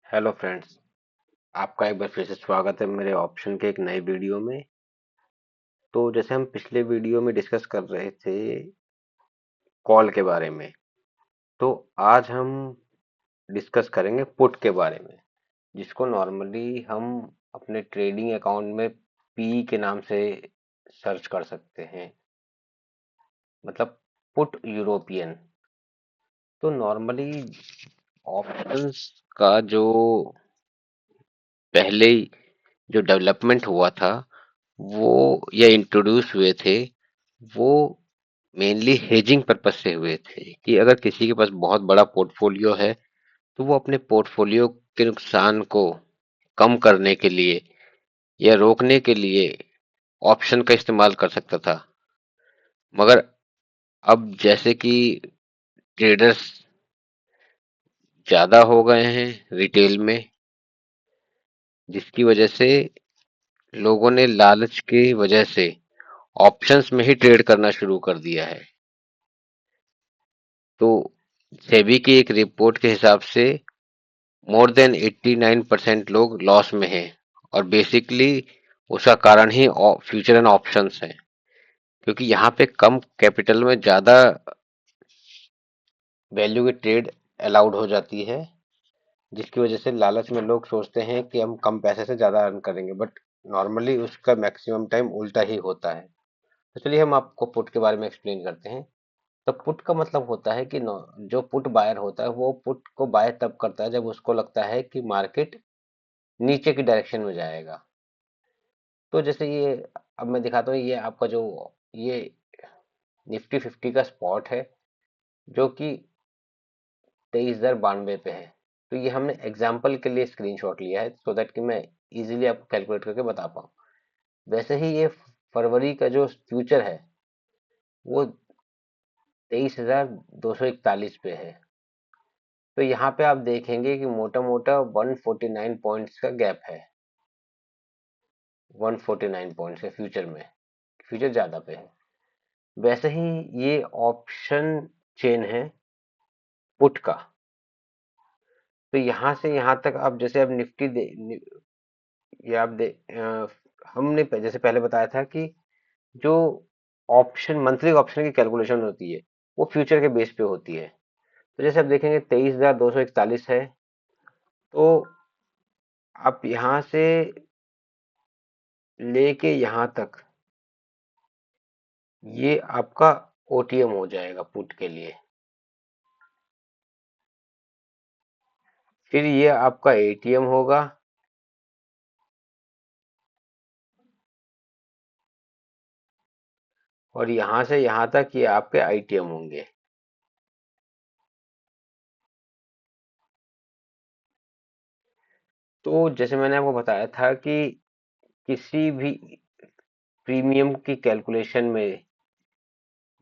Hello friends. आपका एक बार फिर से स्वागत है मेरे ऑप्शन के एक नए वीडियो में। तो जैसे हम पिछले वीडियो में डिस्कस कर रहे थे कॉल के बारे में, तो आज हम डिस्कस करेंगे पुट के बारे में, जिसको नॉर्मली हम अपने ट्रेडिंग अकाउंट में पी के नाम से सर्च कर सकते हैं, मतलब पुट यूरोपियन। तो नॉर्मली ऑप्शंस का जो पहले जो डेवलपमेंट हुआ था वो या इंट्रोड्यूस हुए थे, वो मेनली हेजिंग पर्पस से हुए थे कि अगर किसी के पास बहुत बड़ा पोर्टफोलियो है तो वो अपने पोर्टफोलियो के नुकसान को कम करने के लिए या रोकने के लिए ऑप्शन का इस्तेमाल कर सकता था। मगर अब जैसे कि ट्रेडर्स ज्यादा हो गए हैं रिटेल में, जिसकी वजह से लोगों ने लालच की वजह से ऑप्शंस में ही ट्रेड करना शुरू कर दिया है। तो सेबी की एक रिपोर्ट के हिसाब से मोर देन 89% लोग लॉस में हैं, और बेसिकली उसका कारण ही फ्यूचर एंड ऑप्शंस है, क्योंकि यहाँ पे कम कैपिटल में ज्यादा वैल्यू की ट्रेड अलाउड हो जाती है, जिसकी वजह से लालच में लोग सोचते हैं कि हम कम पैसे से ज्यादा अर्न करेंगे, बट नॉर्मली उसका मैक्सिमम टाइम उल्टा ही होता है। तो चलिए हम आपको पुट के बारे में एक्सप्लेन करते हैं। तो पुट का मतलब होता है कि जो पुट बायर होता है वो पुट को बाय तब करता है जब उसको लगता है कि मार्केट नीचे की डायरेक्शन में जाएगा। तो जैसे ये अब मैं दिखाता हूँ, ये आपका जो ये निफ्टी 50 का स्पॉट है, जो कि 23,092 पे है। तो ये हमने एग्जाम्पल के लिए स्क्रीनशॉट लिया है सो दैट कि मैं इजीली आपको कैलकुलेट करके बता पाऊँ। वैसे ही ये फरवरी का जो फ्यूचर है वो 23,241 पे है। तो यहाँ पे आप देखेंगे कि मोटा मोटा 149 पॉइंट्स का गैप है। 149 पॉइंट्स है फ्यूचर में, फ्यूचर ज्यादा पे है। वैसे ही ये ऑप्शन चेन है पुट का। तो यहाँ से यहाँ तक आप जैसे अब निफ्टी ये आप हमने जैसे पहले बताया था कि जो ऑप्शन मंथली ऑप्शन की कैलकुलेशन होती है वो फ्यूचर के बेस पे होती है। तो जैसे आप देखेंगे 23,241 है। तो आप यहाँ से लेके यहाँ तक ये आपका ओटीएम हो जाएगा पुट के लिए। फिर ये आपका एटीएम होगा, और यहाँ से यहाँ तक ये आपके आईटीएम होंगे। तो जैसे मैंने आपको बताया था कि किसी भी प्रीमियम की कैलकुलेशन में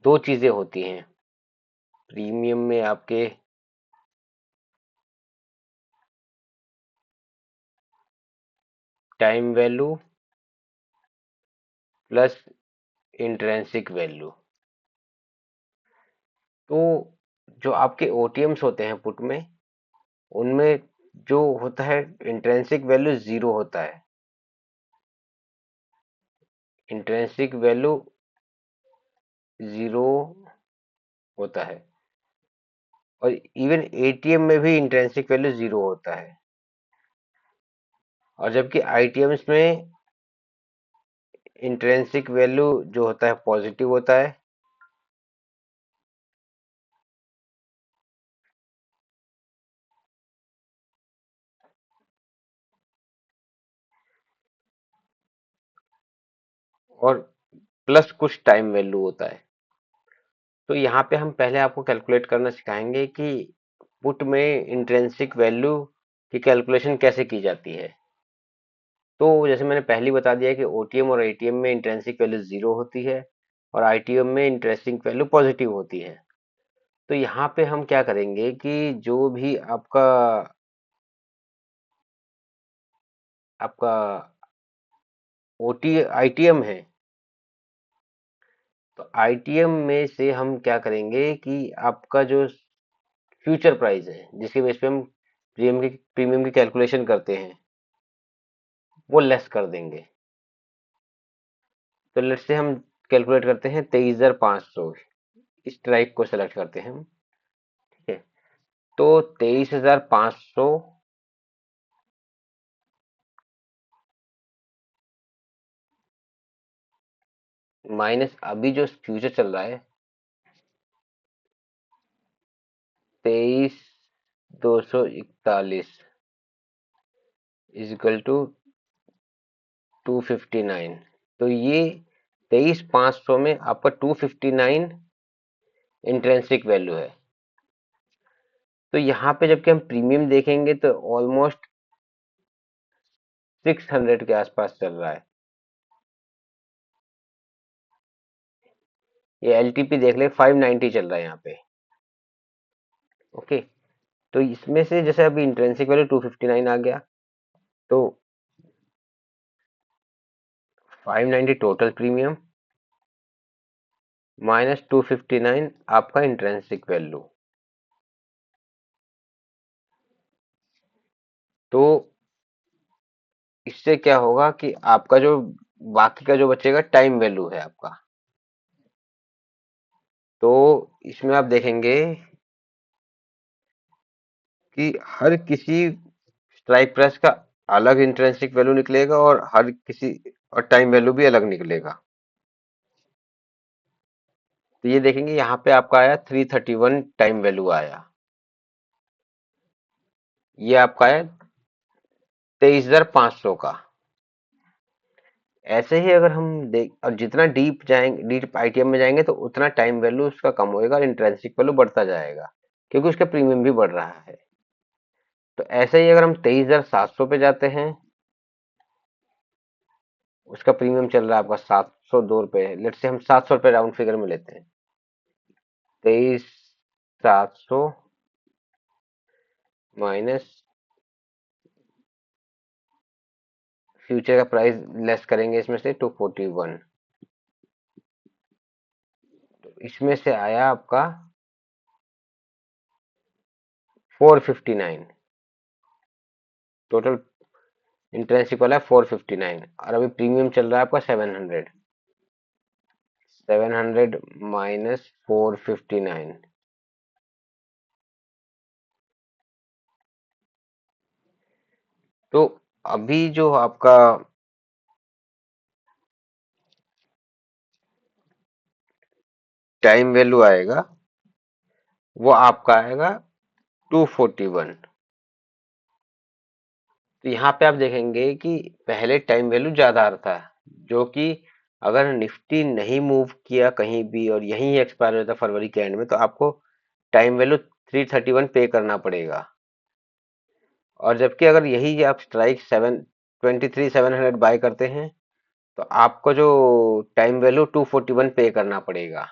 दो चीजें होती हैं। प्रीमियम में आपके time value plus intrinsic value. तो जो आपके ओटीएम्स होते हैं पुट में, उनमें जो होता है इंट्रेंसिक वैल्यू जीरो होता है। इंट्रेंसिक वैल्यू जीरो होता है, और इवन एटीएम में भी इंट्रेंसिक वैल्यू जीरो होता है, और जबकि आईटीएम्स में इंट्रेंसिक वैल्यू जो होता है पॉजिटिव होता है, और प्लस कुछ टाइम वैल्यू होता है। तो यहाँ पे हम पहले आपको कैलकुलेट करना सिखाएंगे कि पुट में इंट्रिंसिक वैल्यू की कैलकुलेशन कैसे की जाती है। तो जैसे मैंने पहले ही बता दिया कि ओटीएम और एटीएम में इंट्रिंसिक वैल्यू जीरो होती है, और आईटीएम में इंट्रिंसिक वैल्यू पॉजिटिव होती है। तो यहाँ पे हम क्या करेंगे कि जो भी आपका आपका ओटी आईटीएम है, तो आईटीएम में से हम क्या करेंगे कि आपका जो फ्यूचर प्राइस है जिसके बेस पे हम प्रीमियम की कैलकुलेशन करते हैं वो लेस कर देंगे। तो लेट्स से हम कैलकुलेट करते हैं 23,500, इस टाइप को सेलेक्ट करते हैं हम। ठीक है, तो 23,500 माइनस अभी जो फ्यूचर चल रहा है 23,241 इजिकल टू 259। तो ये 23,500 में आपका 259 इंट्रिंसिक वैल्यू है। तो यहाँ पे जबकि हम प्रीमियम देखेंगे तो ऑलमोस्ट 600 के आसपास चल रहा है। ये एलटीपी देख ले 590 चल रहा है यहाँ पे। ओके, तो इसमें से जैसे अभी इंट्रिंसिक वैल्यू 259 आ गया, तो 590 टोटल प्रीमियम माइनस 259 आपका इंट्रिंसिक वैल्यू। तो इससे क्या होगा कि आपका जो बाकी का जो बचेगा टाइम वैल्यू है आपका। तो इसमें आप देखेंगे कि हर किसी स्ट्राइक प्राइस का अलग इंट्रिंसिक वैल्यू निकलेगा और हर किसी और टाइम वैल्यू भी अलग निकलेगा। तो ये देखेंगे यहाँ पे आपका आया 331 टाइम वैल्यू आया, ये आपका है 23,500 का। ऐसे ही अगर हम देख और जितना डीप जाएंगे, डीप आईटीएम में जाएंगे तो उतना टाइम वैल्यू उसका कम होएगा और इंट्रिंसिक वैल्यू बढ़ता जाएगा, क्योंकि उसका प्रीमियम भी बढ़ रहा है। तो ऐसे ही अगर हम 23,700 पे जाते हैं, उसका प्रीमियम चल रहा है आपका 702 रुपये। लेट से हम 700 रुपये राउंड फिगर में लेते हैं। 23,700 माइनस फ्यूचर का प्राइस लेस करेंगे इसमें से 241, तो इसमें से आया आपका 459। टोटल इंट्रेंसिक वाला है 459 और अभी प्रीमियम चल रहा है आपका 700। 700 माइनस 459, तो अभी जो आपका टाइम वैल्यू आएगा वो आपका आएगा 241। तो यहाँ पे आप देखेंगे कि पहले टाइम वैल्यू ज्यादा आ रहा था, जो कि अगर निफ्टी नहीं मूव किया कहीं भी और यहीं एक्सपायर होता फरवरी के एंड में, तो आपको टाइम वैल्यू 331 पे करना पड़ेगा। और जबकि अगर यही आप स्ट्राइक 723,700 बाय करते हैं तो आपको जो टाइम वैल्यू 241 पे करना पड़ेगा,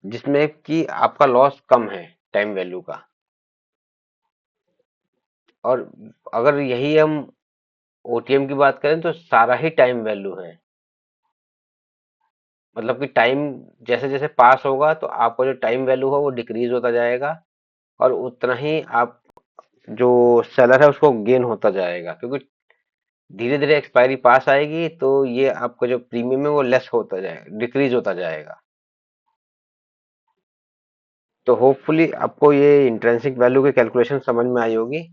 जिसमें कि आपका लॉस कम है टाइम वैल्यू का। और अगर यही हम ओटीएम की बात करें तो सारा ही टाइम वैल्यू है। मतलब कि टाइम जैसे जैसे पास होगा तो आपका जो टाइम वैल्यू है वो डिक्रीज होता जाएगा और उतना ही आप जो सेलर है उसको गेन होता जाएगा, क्योंकि धीरे धीरे एक्सपायरी पास आएगी तो ये आपका जो प्रीमियम है वो लेस होता जाएगा, डिक्रीज होता जाएगा। तो होपफुली आपको ये इंट्रिंसिक वैल्यू की कैलकुलेशन समझ में आई होगी।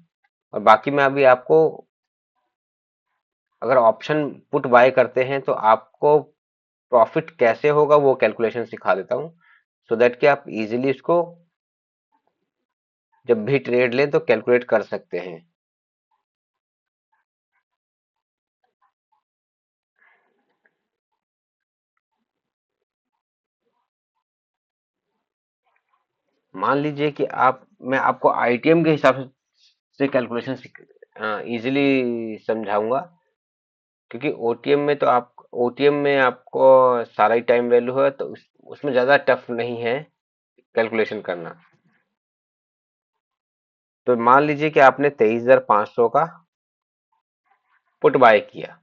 और बाकी मैं अभी आपको, अगर ऑप्शन पुट बाय करते हैं तो आपको प्रॉफिट कैसे होगा वो कैलकुलेशन सिखा देता हूँ, सो दैट कि आप इजीली इसको जब भी ट्रेड लें तो कैलकुलेट कर सकते हैं। मान लीजिए कि आप, मैं आपको आईटीएम के हिसाब से कैलकुलेशन इजीली समझाऊंगा, क्योंकि ओटीएम में तो आप, ओटीएम में आपको सारा ही टाइम वैल्यू है तो उसमें ज्यादा टफ नहीं है कैलकुलेशन करना। तो मान लीजिए कि आपने 23,500 का पुट बाय किया,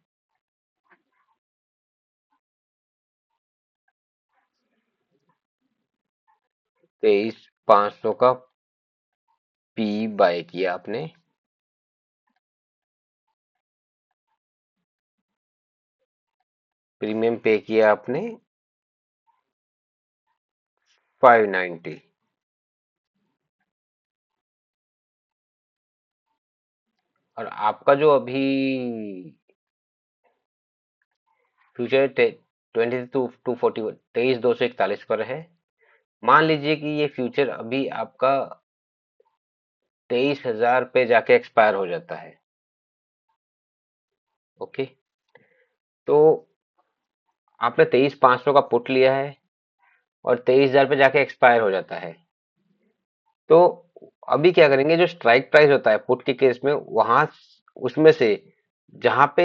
23,500 का पी बाय किया आपने, प्रीमियम पे किया आपने 590, और आपका जो अभी फ्यूचर 22 23,241 पर है। मान लीजिए कि ये फ्यूचर अभी आपका 23,000 पे जाके एक्सपायर हो जाता है। ओके, तो आपने 23,500 का पुट लिया है और 23,000 पे जाके एक्सपायर हो जाता है। तो अभी क्या करेंगे, जो स्ट्राइक प्राइस होता है पुट के केस में, वहां उसमें से जहां पे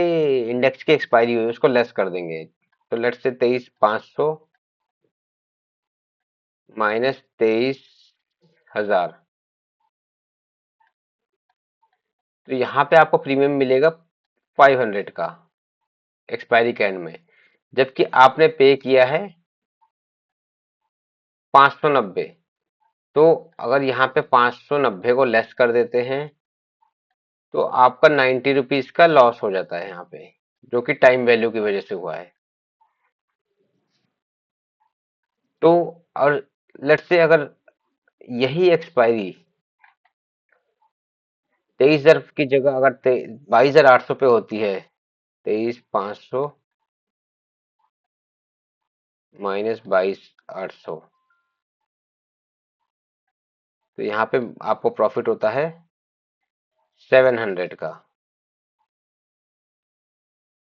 इंडेक्स की एक्सपायरी हुई उसको लेस कर देंगे। तो लेट्स से 23,500 माइनस 23,000, तो यहाँ पे आपको प्रीमियम मिलेगा 500 का एक्सपायरी कैंड में, जबकि आपने पे किया है 590। तो अगर यहाँ पे 590 को लेस कर देते हैं तो आपका 90 रुपीज का लॉस हो जाता है यहाँ पे, जो कि टाइम वैल्यू की वजह से हुआ है। तो और लेट्स से अगर यही एक्सपायरी 23,000 की जगह अगर 22,800 पे होती है, 23,500 माइनस 22,800, तो यहाँ पे आपको प्रॉफिट होता है 700 का,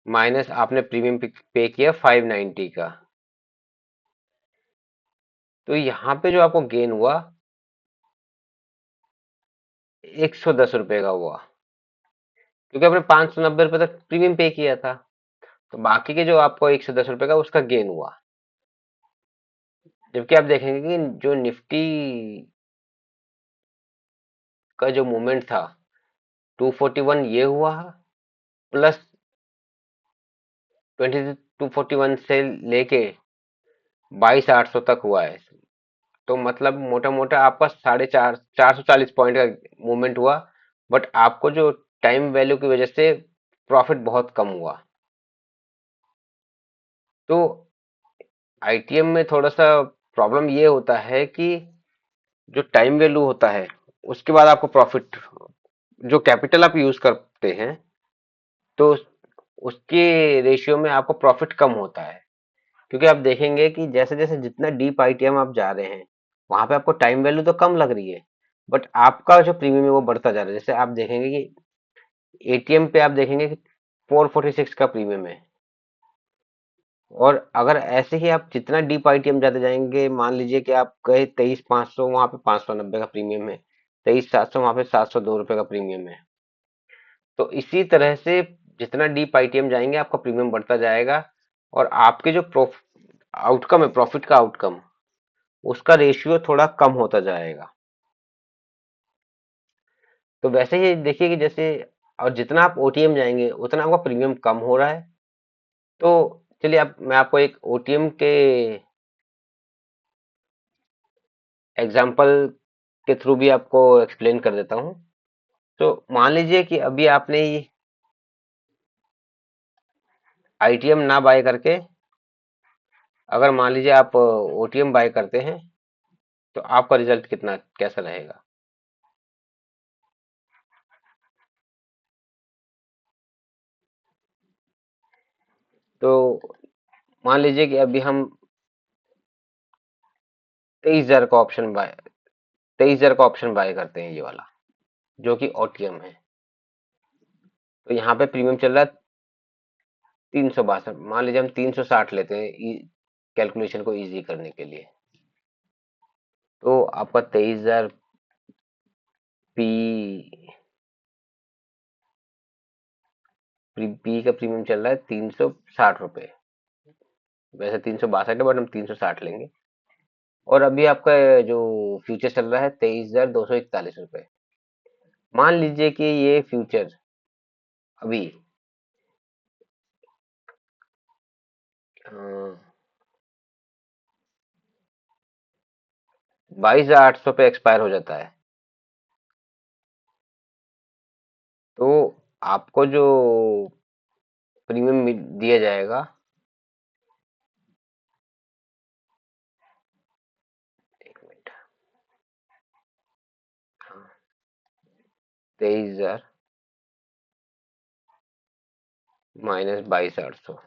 माइनस आपने प्रीमियम पे किया 590 का। तो यहाँ पे जो आपको गेन हुआ 110 रुपए का हुआ, क्योंकि आपने 590 रुपए तक प्रीमियम पे किया था। तो बाकी के जो आपको 110 रुपए का उसका गेन हुआ। जबकि आप देखेंगे कि जो निफ्टी का जो मूवमेंट था 241 ये हुआ, प्लस 241 से लेके 22,800 तक हुआ है। तो मतलब मोटा मोटा आपका 440 पॉइंट का मूवमेंट हुआ, बट आपको जो टाइम वैल्यू की वजह से प्रॉफिट बहुत कम हुआ। तो आईटीएम में थोड़ा सा प्रॉब्लम ये होता है कि जो टाइम वैल्यू होता है उसके बाद आपको प्रॉफिट, जो कैपिटल आप यूज करते हैं, तो उसके रेशियो में आपको प्रॉफिट कम होता है। क्योंकि आप देखेंगे कि जैसे जैसे जितना डीप आईटीएम आप जा रहे हैं वहां पे आपको टाइम वैल्यू तो कम लग रही है, बट आपका जो प्रीमियम है वो बढ़ता जा रहा है। जैसे आप देखेंगे कि एटीएम पे आप देखेंगे कि 446 का प्रीमियम है, और अगर ऐसे ही आप जितना डीप आईटीएम जाते जाएंगे, मान लीजिए कि आप गए 23,500, वहां पे 590 का प्रीमियम है, 23,700 वहां पे 702 रुपए का प्रीमियम है। तो इसी तरह से जितना डीप आईटीएम जाएंगे आपका प्रीमियम बढ़ता जाएगा, और आपके जो आउटकम है, प्रॉफिट का आउटकम, उसका रेशियो थोड़ा कम होता जाएगा। तो वैसे ही देखिए कि जैसे, और जितना आप ओटीएम जाएंगे उतना आपका प्रीमियम कम हो रहा है। तो चलिए, आप मैं आपको एक ओटीएम के एग्जांपल के थ्रू भी आपको एक्सप्लेन कर देता हूँ। तो मान लीजिए कि अभी आपने आईटीएम ना बाय करके, अगर मान लीजिए आप ओटीएम बाय करते हैं, तो आपका रिजल्ट कितना कैसा रहेगा। तो मान लीजिए कि अभी हम 23,000 का ऑप्शन बाय 23,000 का ऑप्शन बाय करते हैं, ये वाला जो कि ओटीएम है। तो यहाँ पे प्रीमियम चल रहा है 362। मान लीजिए हम 360 लेते हैं कैलकुलेशन को इजी करने के लिए। तो आपका 23,000 पी पी का प्रीमियम चल रहा है 360 रुपए। वैसे 362 है, बट हम 360 लेंगे। और अभी आपका जो फ्यूचर चल रहा है 23,241 रुपए। मान लीजिए कि ये फ्यूचर अभी 22,800 पे एक्सपायर हो जाता है। तो आपको जो प्रीमियम दिया जाएगा, एक मिनट, हाँ, 23,000 माइनस 22,800,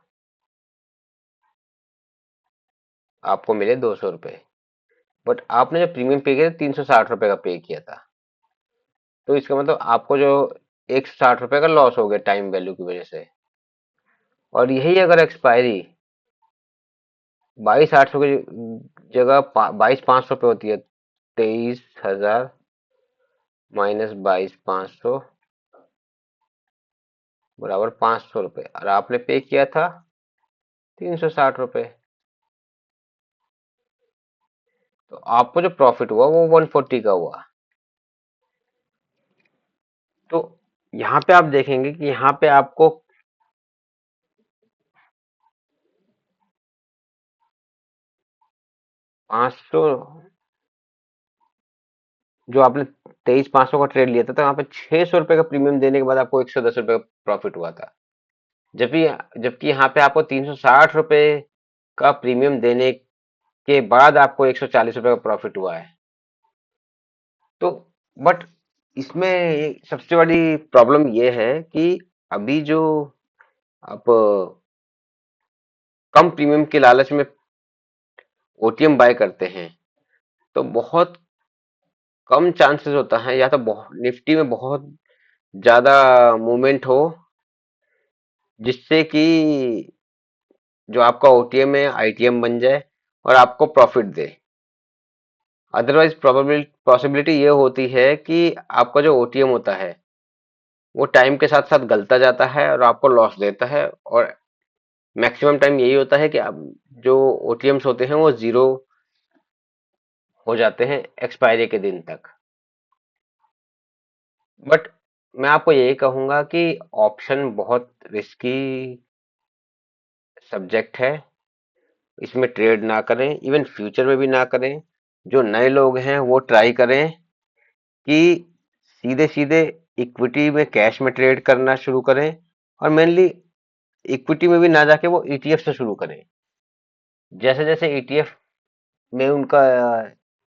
आपको मिले 200 रुपये। बट आपने जो प्रीमियम पे किया था 360 रुपये का पे किया था, तो इसका मतलब आपको जो 160 रुपये का लॉस हो गया टाइम वैल्यू की वजह से। और यही अगर एक्सपायरी 22,800 की जगह 22,500 पे होती है, 23,000 माइनस 22,500 बराबर 500 रुपये, और आपने पे किया था 360 रुपये, तो आपको जो प्रॉफिट हुआ वो 140 का हुआ। तो यहाँ पे आप देखेंगे कि यहाँ पे आपको 500, जो आपने 23,500 का ट्रेड लिया था, तो यहाँ पे 600 रुपये का प्रीमियम देने के बाद आपको 110 रुपये का प्रॉफिट हुआ था। जबकि जबकि यहाँ पे आपको 360 रुपये का प्रीमियम देने के बाद आपको 140 रुपये का प्रॉफिट हुआ है। तो बट इसमें सबसे बड़ी प्रॉब्लम ये है कि अभी जो आप कम प्रीमियम के लालच में ओटीएम बाय करते हैं, तो बहुत कम चांसेस होता है, या तो निफ्टी में बहुत ज्यादा मूवमेंट हो जिससे कि जो आपका ओटीएम है आईटीएम बन जाए और आपको प्रॉफिट दे। अदरवाइज पॉसिबिलिटी ये होती है कि आपका जो ओटीएम होता है वो टाइम के साथ साथ गलता जाता है और आपको लॉस देता है, और मैक्सिमम टाइम यही होता है कि अब जो ओटीएम्स होते हैं वो जीरो हो जाते हैं एक्सपायरी के दिन तक। बट मैं आपको यही कहूंगा कि ऑप्शन बहुत रिस्की सब्जेक्ट है, इसमें ट्रेड ना करें, इवन फ्यूचर में भी ना करें। जो नए लोग हैं वो ट्राई करें कि सीधे सीधे इक्विटी में कैश में ट्रेड करना शुरू करें, और मेनली इक्विटी में भी ना जाके वो ईटीएफ से शुरू करें। जैसे जैसे ईटीएफ में उनका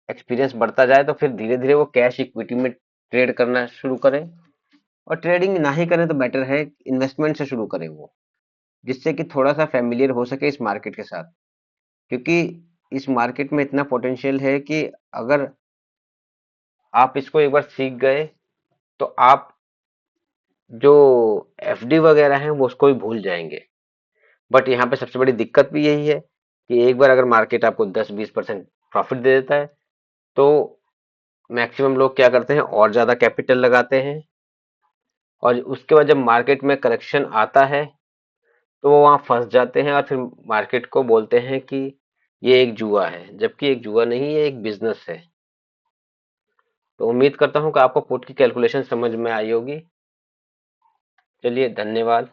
एक्सपीरियंस बढ़ता जाए तो फिर धीरे धीरे वो कैश इक्विटी में ट्रेड करना शुरू करें, और ट्रेडिंग ना ही करें तो बेटर है इन्वेस्टमेंट से शुरू करें वो, जिससे कि थोड़ा सा फैमिलियर हो सके इस मार्केट के साथ। क्योंकि इस मार्केट में इतना पोटेंशियल है कि अगर आप इसको एक बार सीख गए तो आप जो एफडी वगैरह हैं वो उसको भी भूल जाएंगे। बट यहाँ पे सबसे बड़ी दिक्कत भी यही है कि एक बार अगर मार्केट आपको 10-20% प्रॉफिट दे देता है, तो मैक्सिमम लोग क्या करते हैं, और ज्यादा कैपिटल लगाते हैं, और उसके बाद जब मार्केट में करेक्शन आता है तो वो वहां फंस जाते हैं, और फिर मार्केट को बोलते हैं कि ये एक जुआ है, जबकि एक जुआ नहीं है, एक बिजनेस है। तो उम्मीद करता हूँ कि आपको पुट की कैलकुलेशन समझ में आई होगी। चलिए, धन्यवाद।